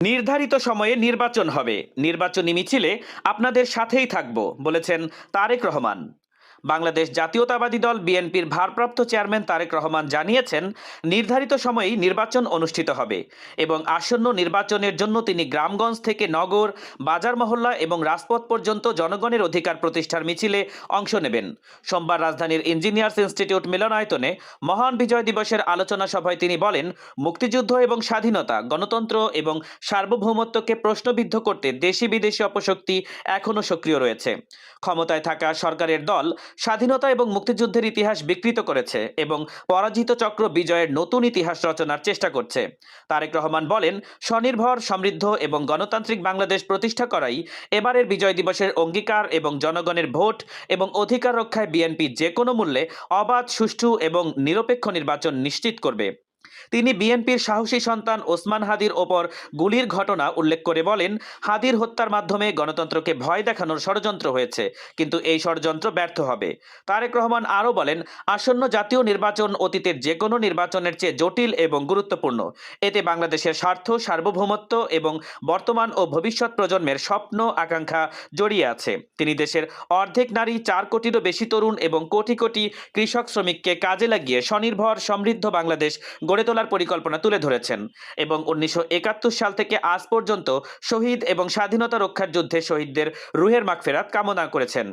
নির্ধারিত সময়ে নির্বাচন হবে, নির্বাচনী মিছিলে আপনাদের সাথেই থাকব বলেছেন তারেক রহমান। বাংলাদেশ জাতীয়তাবাদী দল বিএনপির ভারপ্রাপ্ত চেয়ারম্যান তারেক রহমান জানিয়েছেন, নির্ধারিত সময়েই নির্বাচন অনুষ্ঠিত হবে এবং আসন্ন নির্বাচনের জন্য তিনি গ্রামগঞ্জ থেকে নগর, বাজার মহল্লা এবং রাজপথ পর্যন্ত জনগণের অধিকার প্রতিষ্ঠার মিছিলে অংশ নেবেন। সোমবার রাজধানীর ইঞ্জিনিয়ার্স ইনস্টিটিউট মিলনায়তনে মহান বিজয় দিবসের আলোচনা সভায় তিনি বলেন, মুক্তিযুদ্ধ এবং স্বাধীনতা, গণতন্ত্র এবং সার্বভৌমত্বকে প্রশ্নবিদ্ধ করতে দেশি বিদেশি অপশক্তি এখনও সক্রিয় রয়েছে। ক্ষমতায় থাকা সরকারের দল স্বাধীনতা এবং মুক্তিযুদ্ধের ইতিহাস বিকৃত করেছে এবং পরাজিত চক্র বিজয়ের নতুন ইতিহাস রচনার চেষ্টা করছে। তারেক রহমান বলেন, স্বনির্ভর, সমৃদ্ধ এবং গণতান্ত্রিক বাংলাদেশ প্রতিষ্ঠা করাই এবারের বিজয় দিবসের অঙ্গীকার এবং জনগণের ভোট এবং অধিকার রক্ষায় বিএনপি যে কোনো মূল্যে অবাধ, সুষ্ঠু এবং নিরপেক্ষ নির্বাচন নিশ্চিত করবে। তিনি বিএনপির সাহসী সন্তান ওসমান হাদির ওপর গুলির ঘটনা উল্লেখ করে বলেন, হাদির হত্যার মাধ্যমে গণতন্ত্রকে ভয় দেখানোর ষড়যন্ত্র হয়েছে, কিন্তু এই ষড়যন্ত্র ব্যর্থ হবে। তারেক রহমান আরও বলেন, আসন্ন জাতীয় নির্বাচন অতীতের যে কোনো নির্বাচনের চেয়ে জটিল এবং গুরুত্বপূর্ণ। এতে বাংলাদেশের স্বার্থ, সার্বভৌমত্ব এবং বর্তমান ও ভবিষ্যৎ প্রজন্মের স্বপ্ন, আকাঙ্ক্ষা জড়িয়ে আছে। তিনি দেশের অর্ধেক নারী, 4 কোটিরও বেশি তরুণ এবং কোটি কোটি কৃষক শ্রমিককে কাজে লাগিয়ে স্বনির্ভর, সমৃদ্ধ বাংলাদেশ গড়ে তোলার পরিকল্পনা তুলে ধরেছেন এবং 1971 সাল থেকে আজ পর্যন্ত শহীদ এবং স্বাধীনতা রক্ষার যুদ্ধে শহীদদের রুহের মাগফিরাত কামনা করেছেন।